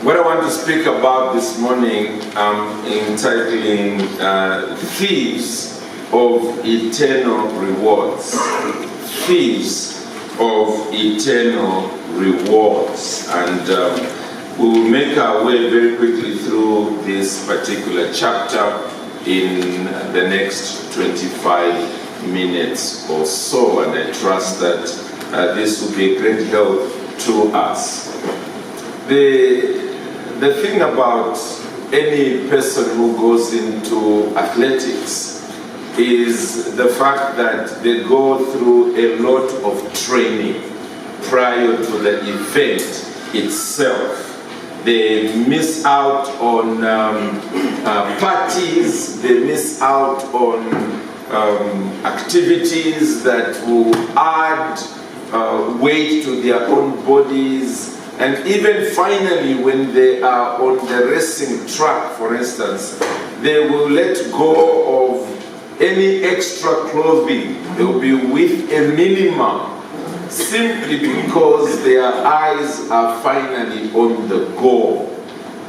What I want to speak about this morning, I'm entitling Thieves of Eternal Rewards. Thieves of Eternal Rewards. And we will make our way very quickly through this particular chapter in the next 25 minutes or so. And I trust that this will be a great help to us. The thing about any person who goes into athletics is the fact that they go through a lot of training prior to the event itself. They miss out on parties, they miss out on activities that will add weight to their own bodies. And even finally, when they are on the racing track, for instance, they will let go of any extra clothing. They will be with a minimum, simply because their eyes are finally on the goal.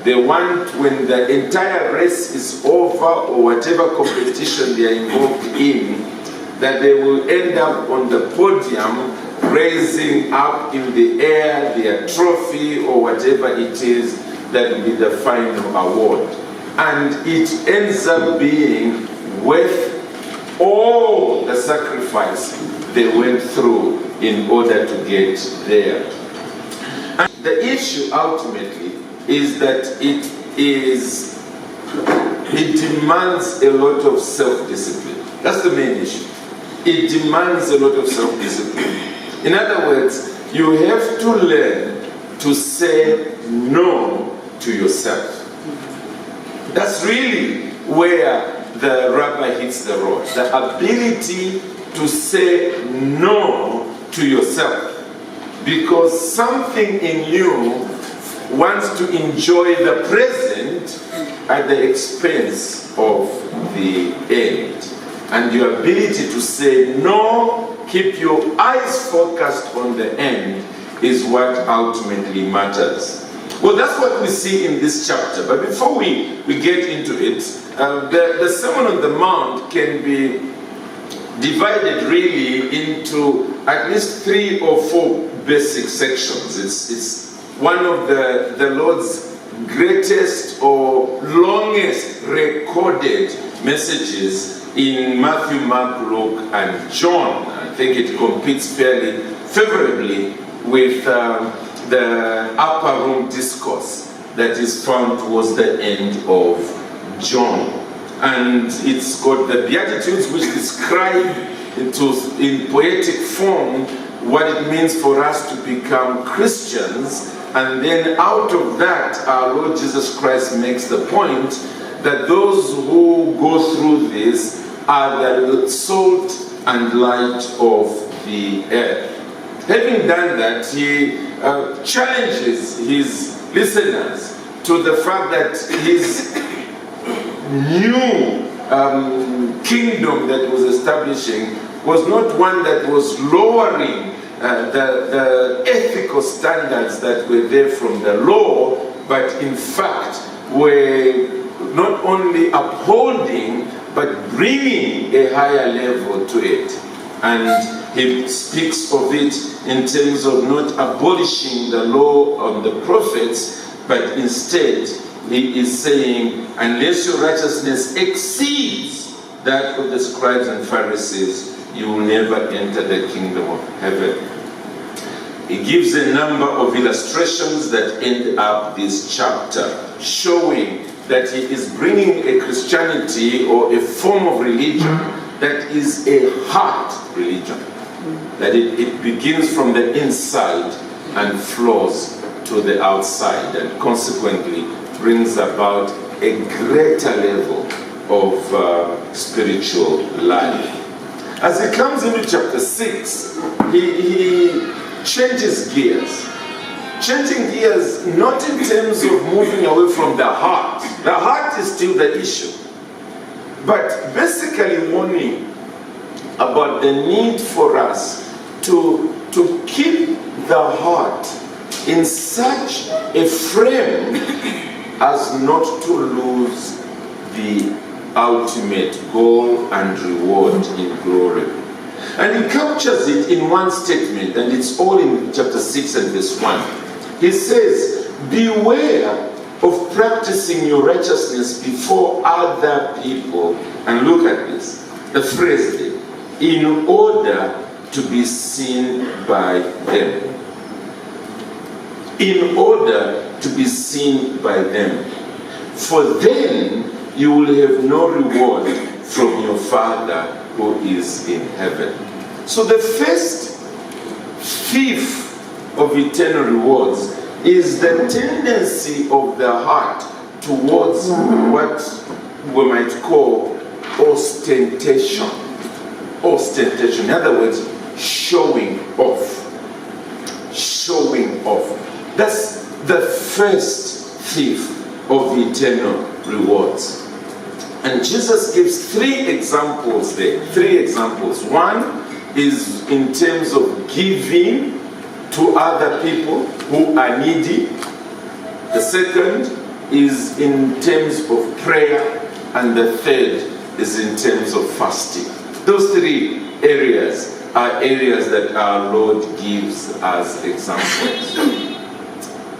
They want, when the entire race is over, or whatever competition they are involved in, that they will end up on the podium, raising up in the air their trophy or whatever it is that will be the final award. And it ends up being worth all the sacrifice they went through in order to get there. And the issue ultimately is that it demands a lot of self-discipline. That's the main issue. It demands a lot of self-discipline. In other words, you have to learn to say no to yourself. That's really where the rubber hits the road. The ability to say no to yourself. Because something in you wants to enjoy the present at the expense of the end. And your ability to say no, keep your eyes focused on the end, is what ultimately matters. Well, that's what we see in this chapter. But before we get into it, the Sermon on the Mount can be divided really into at least 3 or 4 basic sections. It's one of the Lord's greatest or longest recorded messages in Matthew, Mark, Luke, and John. I think it competes fairly favorably with the upper room discourse that is found towards the end of John. And it's got the Beatitudes, which describe in poetic form what it means for us to become Christians. And then out of that, our Lord Jesus Christ makes the point that those who go through this are the salt and light of the earth. Having done that, he challenges his listeners to the fact that his new kingdom that was establishing was not one that was lowering the ethical standards that were there from the law, but in fact were not only upholding but bringing a higher level to it. And he speaks of it in terms of not abolishing the law of the prophets, but instead he is saying, unless your righteousness exceeds that of the scribes and Pharisees, you will never enter the kingdom of heaven. He gives a number of illustrations that end up this chapter, showing that he is bringing a Christianity or a form of religion that is a heart religion. That it begins from the inside and flows to the outside, and consequently brings about a greater level of spiritual life. As he comes into chapter 6, he changes gears. Changing gears not in terms of moving away from the heart. The heart is still the issue. But basically warning about the need for us to keep the heart in such a frame as not to lose the ultimate goal and reward in glory. And he captures it in one statement, and it's all in chapter 6 and verse 1. He says, beware of practicing your righteousness before other people. And look at this, the phrase there, in order to be seen by them. In order to be seen by them. For then you will have no reward from your Father who is in heaven. So the first thief of eternal rewards is the tendency of the heart towards what we might call ostentation. Ostentation. In other words, showing off. Showing off. That's the first thief of eternal rewards. And Jesus gives 3 examples there. 3 examples. One is in terms of giving to other people who are needy. The second is in terms of prayer. And the third is in terms of fasting. Those 3 areas are areas that our Lord gives as examples.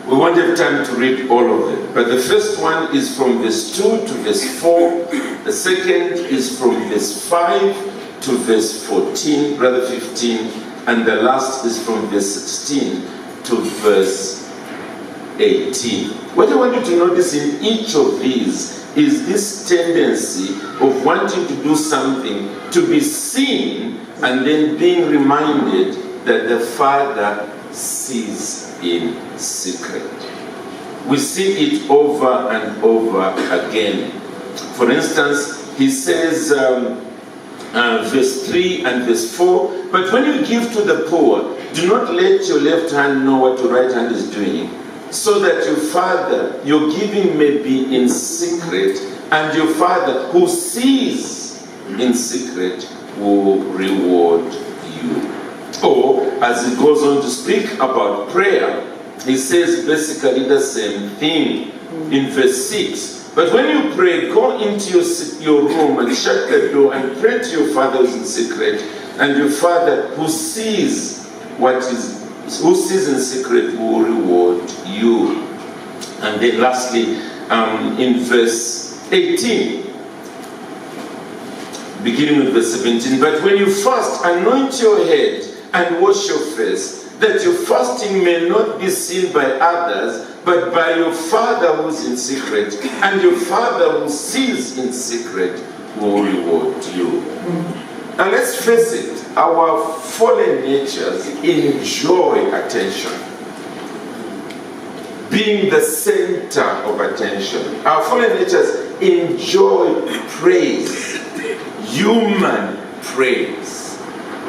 We won't have time to read all of them, but the first one is from verse 2 to verse 4. The second is from verse 5 to verse 14, rather 15, and the last is from verse 16 to verse 18. What I want you to notice in each of these is this tendency of wanting to do something to be seen and then being reminded that the Father sees in secret. We see it over and over again. For instance, he says, verse 3 and verse 4, but when you give to the poor, do not let your left hand know what your right hand is doing, so that your Father, your giving may be in secret, and your Father who sees in secret will reward you. Or, as he goes on to speak about prayer, he says basically the same thing in verse 6. But when you pray, go into your room and shut the door and pray to your Father who is in secret, and your Father who sees in secret will reward you. And then lastly, in verse 18, beginning with verse 17, but when you fast, anoint your head and wash your face, that your fasting may not be seen by others, but by your Father who is in secret, and your Father who sees in secret will reward you. Now let's face it, our fallen natures enjoy attention, being the center of attention. Our fallen natures enjoy praise, human praise.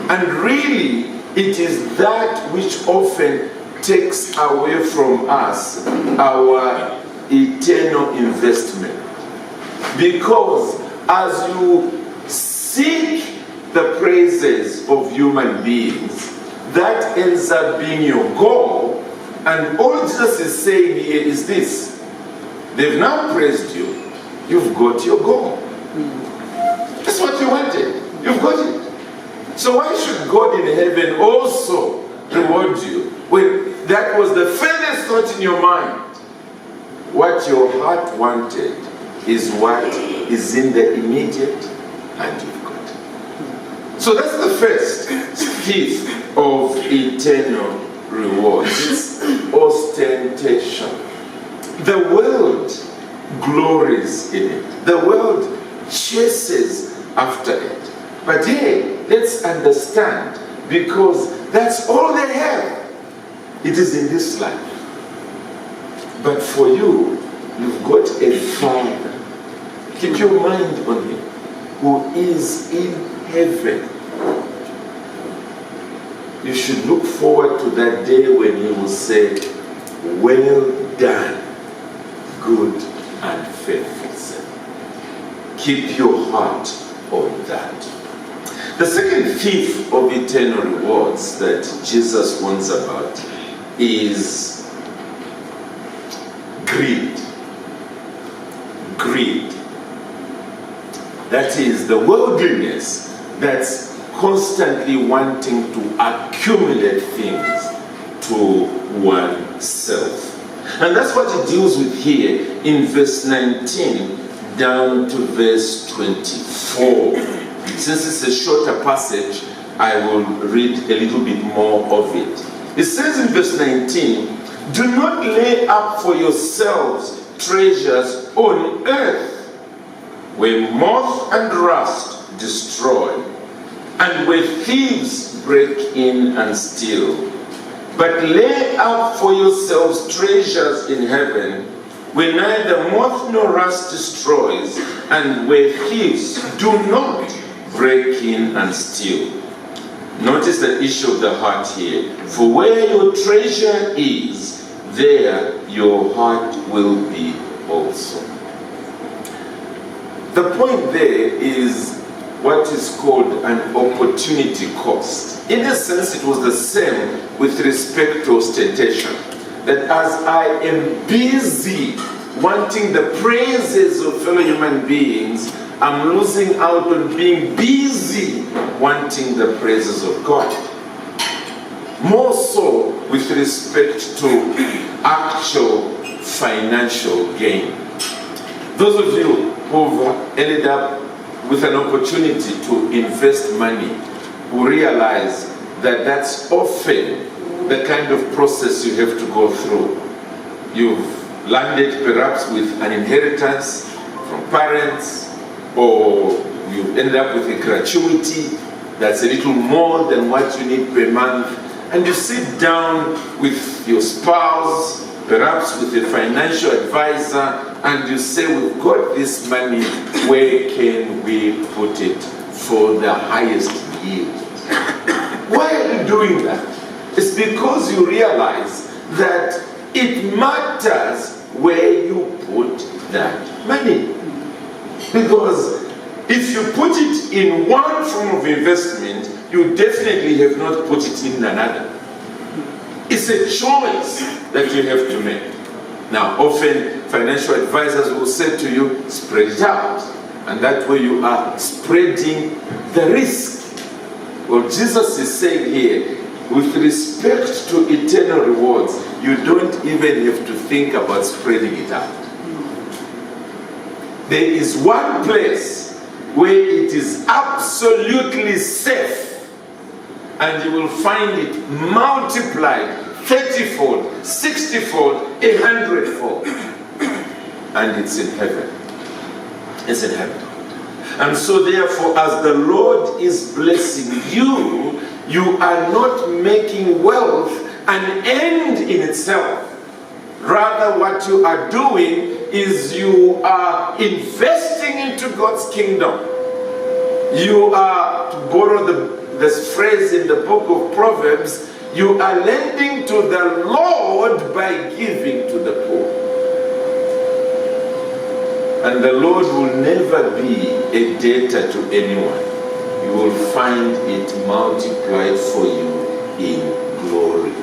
And really, it is that which often takes away from us our eternal investment. Because as you seek the praises of human beings, that ends up being your goal. And all Jesus is saying here is this: they've now praised you, you've got your goal. That's what you wanted, you've got it. So why should God in heaven also reward you when that was the furthest thought in your mind? What your heart wanted is what is in the immediate, and you've got it. So that's the first thief of eternal rewards. It's ostentation. The world glories in it. The world chases after it. But hey, let's understand, because that's all they have. It is in this life. But for you, you've got a Father. Keep your mind on Him, who is in heaven. You should look forward to that day when He will say, well done, good and faithful servant. Keep your heart on that. The second thief of eternal rewards that Jesus warns about is greed. Greed. That is the worldliness that's constantly wanting to accumulate things to oneself. And that's what it deals with here in verse 19 down to verse 24. Since it's a shorter passage, I will read a little bit more of it. It says in verse 19, "Do not lay up for yourselves treasures on earth, where moth and rust destroy, and where thieves break in and steal. But lay up for yourselves treasures in heaven, where neither moth nor rust destroys, and where thieves do not break in and steal." Notice the issue of the heart here. For where your treasure is, there your heart will be also. The point there is what is called an opportunity cost. In a sense, it was the same with respect to ostentation. That as I am busy wanting the praises of fellow human beings, I'm losing out on being busy wanting the praises of God. More so with respect to actual financial gain. Those of you who've ended up with an opportunity to invest money will realize that that's often the kind of process you have to go through. You've landed perhaps with an inheritance from parents, or you've ended up with a gratuity that's a little more than what you need per month, and you sit down with your spouse, perhaps with a financial advisor, and you say, "We've got this money, where can we put it for the highest yield?" Why are you doing that? It's because you realize that it matters where you put that money. Because if you put it in one form of investment, you definitely have not put it in another. It's a choice that you have to make. Now, often financial advisors will say to you, spread it out. And that way you are spreading the risk. Well, Jesus is saying here, with respect to eternal rewards, you don't even have to think about spreading it out. There is one place where it is absolutely safe, and you will find it multiplied 30-fold, 60-fold, 100-fold. And it's in heaven. It's in heaven. And so therefore, as the Lord is blessing you, you are not making wealth an end in itself. Rather, what you are doing is you are investing into God's kingdom. You are, to borrow this phrase in the book of Proverbs, you are lending to the Lord by giving to the poor. And the Lord will never be a debtor to anyone. You will find it multiplied for you in glory.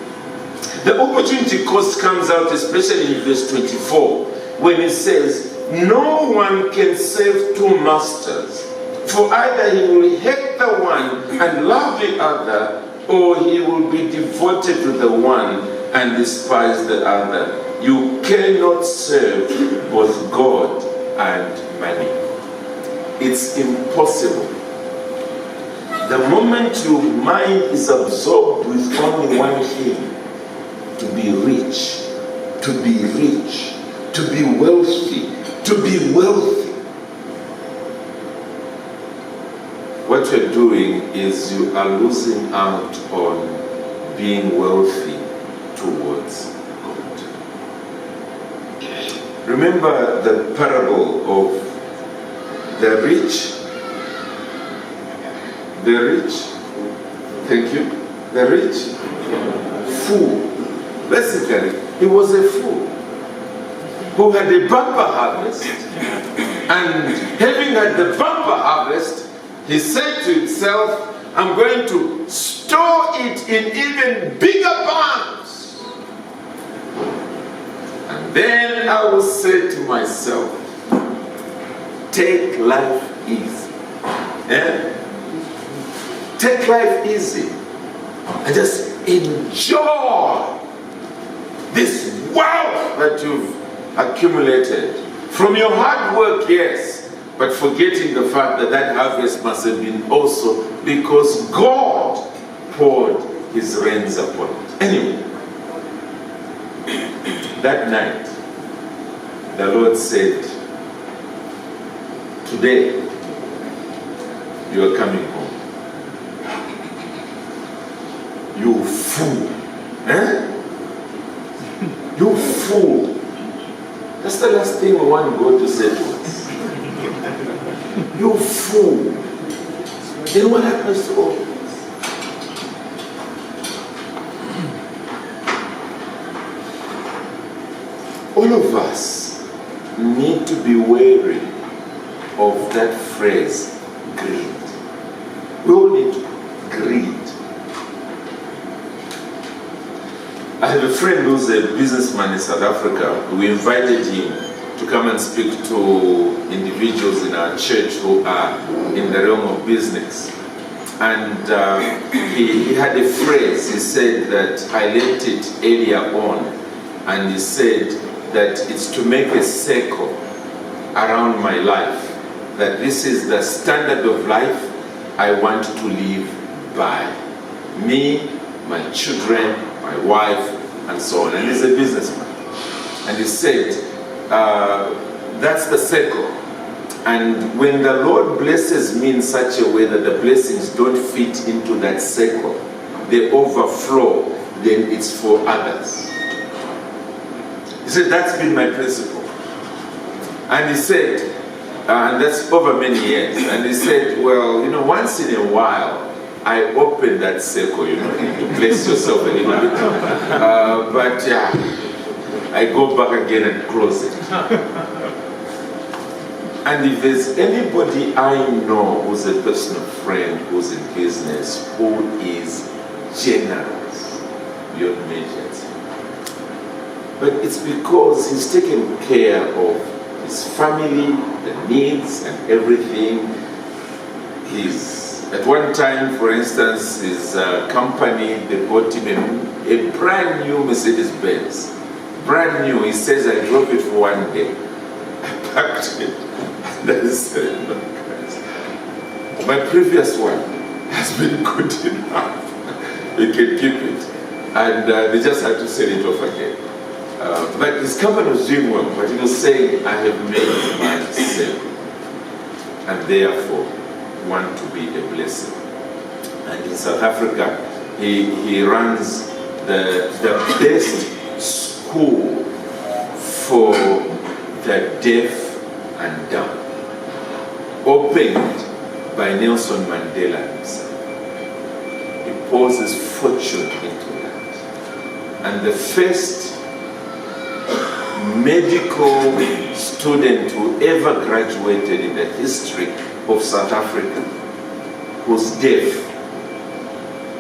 The opportunity cost comes out especially in verse 24, when it says, "No one can serve two masters, for either he will hate the one and love the other, or he will be devoted to the one and despise the other. You cannot serve both God and money." It's impossible. The moment your mind is absorbed with only one thing, to be rich, to be rich, to be wealthy, to be wealthy, what you're doing is you are losing out on being wealthy towards God. Remember the parable of the rich? The rich? Thank you. The rich fool. Basically, he was a fool who had a bumper harvest, and having had the bumper harvest, he said to himself, "I'm going to store it in even bigger barns." And then I will say to myself, take life easy. Take life easy. And just enjoy this wealth that you've accumulated. From your hard work, yes, but forgetting the fact that that harvest must have been also because God poured his rains upon it. Anyway, that night, the Lord said, today, you are coming home. You fool. You fool. That's the last thing we want God to say to us. You fool. Then what happens to all of us? All of us need to be wary of that phrase, greed. We all need greed. I have a friend who's a businessman in South Africa. We invited him to come and speak to individuals in our church who are in the realm of business. And he had a phrase. He said that I learned it earlier on. And he said that it's to make a circle around my life. That this is the standard of life I want to live by. Me, my children, my wife, and so on. And he's a businessman. And he said, that's the circle. And when the Lord blesses me in such a way that the blessings don't fit into that circle, they overflow, then it's for others. He said, that's been my principle. And he said, and that's over many years. And he said, well, once in a while, I open that circle, to bless yourself a little bit. But yeah, I go back again and close it. And if there's anybody I know who's a personal friend, who's in business, who is generous beyond measures, but it's because he's taken care of his family, the needs and everything. At one time, for instance, his company, they bought him a brand new Mercedes-Benz. Brand new. He says, I drove it for one day. I packed it. And I said, look, guys, my previous one has been good enough. You can keep it. And they just had to sell it off again. But his company was doing well. But he was saying, I have made myself. And therefore, want to be a blessing. And in South Africa, he runs the best school for the deaf and dumb, opened by Nelson Mandela himself. He pours his fortune into that. And the first medical student who ever graduated in the history of South Africa who's deaf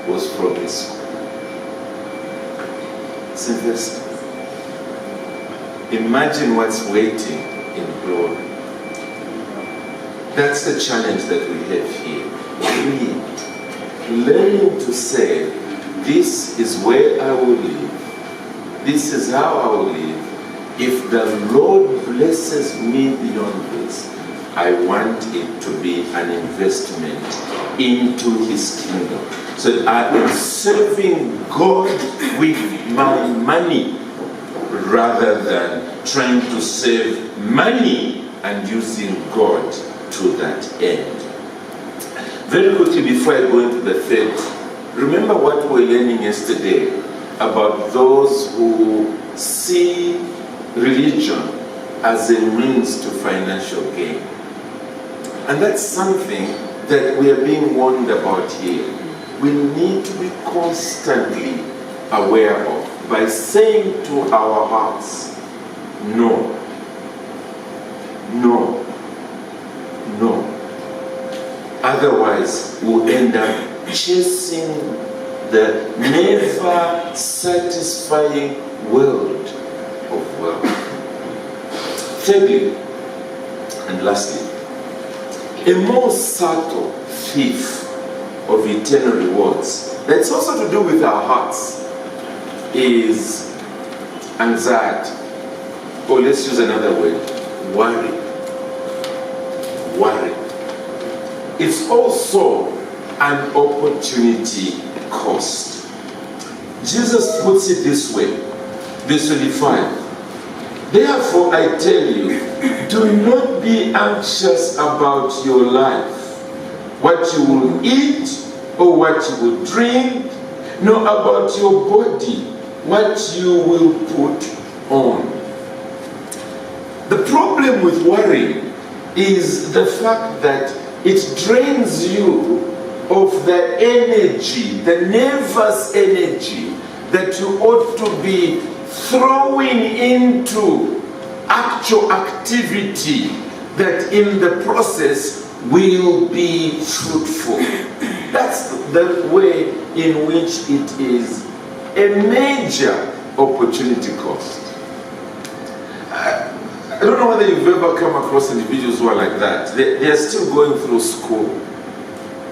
was from his school. Sylvester. Imagine what's waiting in glory. That's the challenge that we have here. Learning to say, this is where I will live. This is how I will live. If the Lord blesses me beyond this, I want it to be an investment into his kingdom. So that I am serving God with my money rather than trying to save money and using God to that end. Very quickly before I go into the third, remember what we were learning yesterday about those who see religion as a means to financial gain. And that's something that we are being warned about here. We need to be constantly aware of by saying to our hearts, no, no, no. Otherwise, we'll end up chasing the never satisfying world of wealth. Thirdly, and lastly, a more subtle thief of eternal rewards that's also to do with our hearts is anxiety. Or let's use another word, worry. Worry. It's also an opportunity cost. Jesus puts it this way, verse 25. Therefore I tell you, do not be anxious about your life, what you will eat or what you will drink, nor about your body, what you will put on. The problem with worrying is the fact that it drains you of the energy, the nervous energy that you ought to be throwing into actual activity that in the process will be fruitful. That's the way in which it is a major opportunity cost. I don't know whether you've ever come across individuals who are like that. They are still going through school,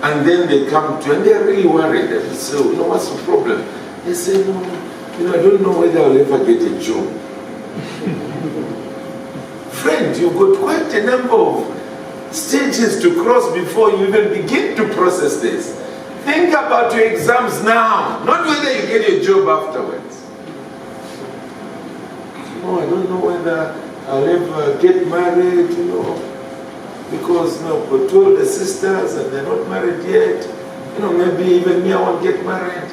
and then they come to you and they're really worried. They say, oh, what's the problem? They say, no, I don't know whether I'll ever get a job. Friend, you've got quite a number of stages to cross before you even begin to process this. Think about your exams now, not whether you get a job afterwards. No, I don't know whether I'll ever get married, because I've got older sisters and they're not married yet. Maybe even me, I won't get married.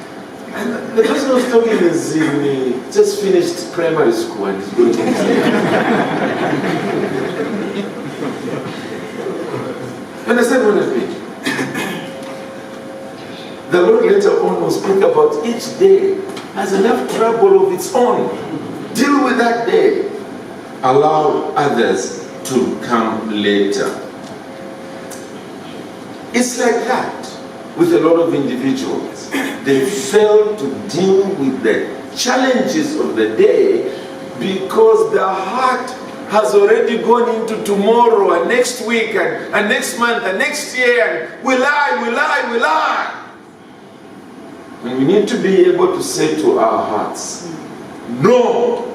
And the person who's talking is just finished primary school and is going to You understand what I mean? The Lord later on will speak about each day has enough trouble of its own. Deal with that day. Allow others to come later. It's like that with a lot of individuals. They fail to deal with the challenges of the day because their heart has already gone into tomorrow and next week and next month and next year. And will I? And we need to be able to say to our hearts, no.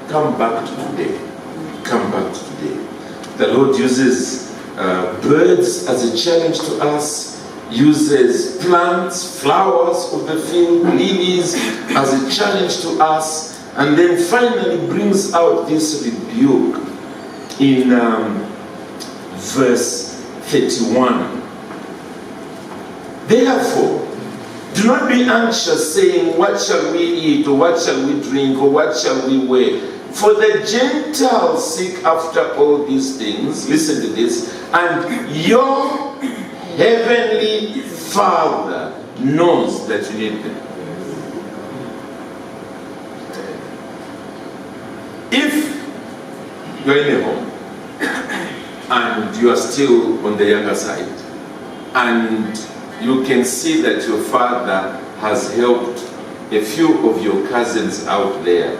Come back to today. Come back to today. The Lord uses birds as a challenge to us, uses plants, flowers of the field, lilies as a challenge to us, and then finally brings out this rebuke in verse 31. Therefore, do not be anxious, saying, what shall we eat, or what shall we drink, or what shall we wear? For the Gentiles seek after all these things, listen to this, and your heavenly Father knows that you need them. If you're in a home, and you are still on the younger side, and you can see that your father has helped a few of your cousins out there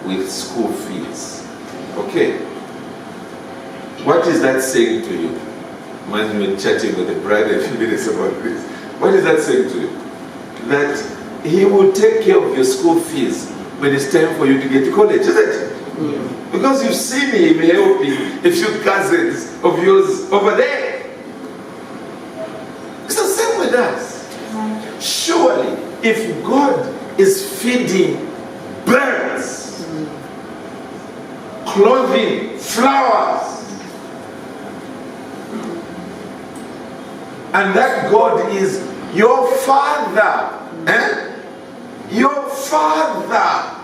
with school fees. Okay. What is that saying to you? When we were chatting with the brother a few minutes about this. What is that saying to you? That he will take care of your school fees when it's time for you to get to college, isn't it? Yeah. Because you've seen him helping a few cousins of yours over there. It's the same with us. Surely, if God is feeding birds, clothing, flowers, and that God is your Father, your Father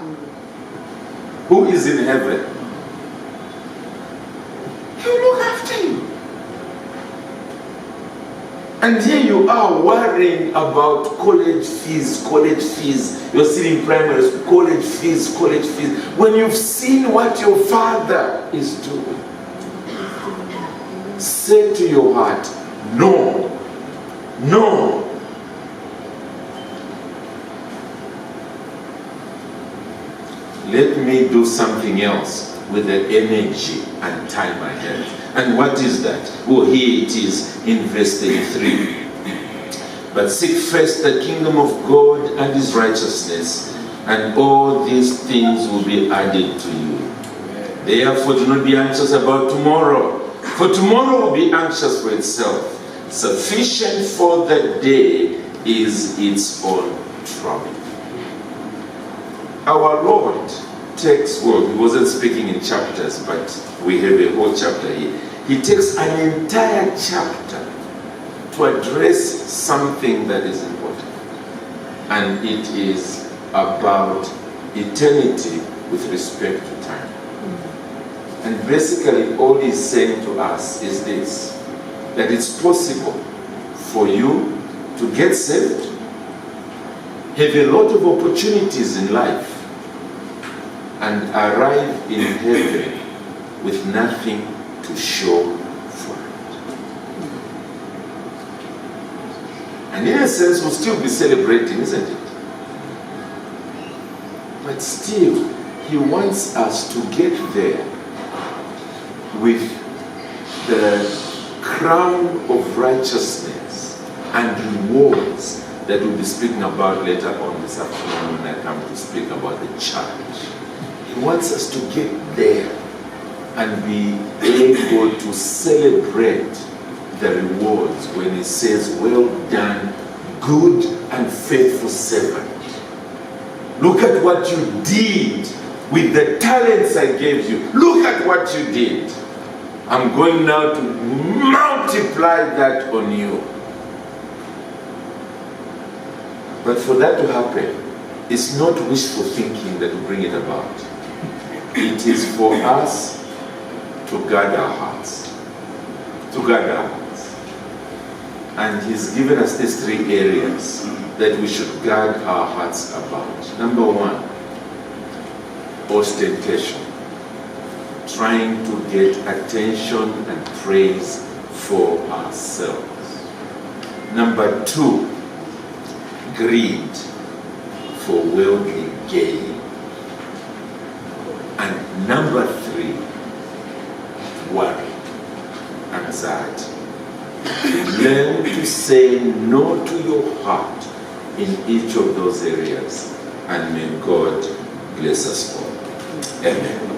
who is in heaven, He will look after you. And here you are worrying about college fees. You're still in primary school, college fees. When you've seen what your Father is doing, say to your heart, no. let me do something else with the energy and time I have. And what is that? Well, here it is in verse 33. But seek first the kingdom of God and his righteousness, and all these things will be added to you. Therefore, do not be anxious about tomorrow, for tomorrow will be anxious for itself. Sufficient for the day is its own trouble. Our Lord takes, well, he wasn't speaking in chapters, but we have a whole chapter here. He takes an entire chapter to address something that is important. And it is about eternity with respect to time. And basically all he's saying to us is this, that it's possible for you to get saved, have a lot of opportunities in life, and arrive in heaven with nothing to show for it. And in a sense, we'll still be celebrating, isn't it? But still, he wants us to get there with the crown of righteousness and rewards that we'll be speaking about later on this afternoon when I come to speak about the church. He wants us to get there and be able to celebrate the rewards when he says, well done, good and faithful servant. Look at what you did with the talents I gave you. Look at what you did. I'm going now to multiply that on you. But for that to happen, it's not wishful thinking that will bring it about. It is for us to guard our hearts. To guard our hearts. And he's given us these three areas that we should guard our hearts about. Number one, ostentation. Trying to get attention and praise for ourselves. Number two, greed for worldly gain. And number three, worry, anxiety. Learn to say no to your heart in each of those areas, and may God bless us all. Amen.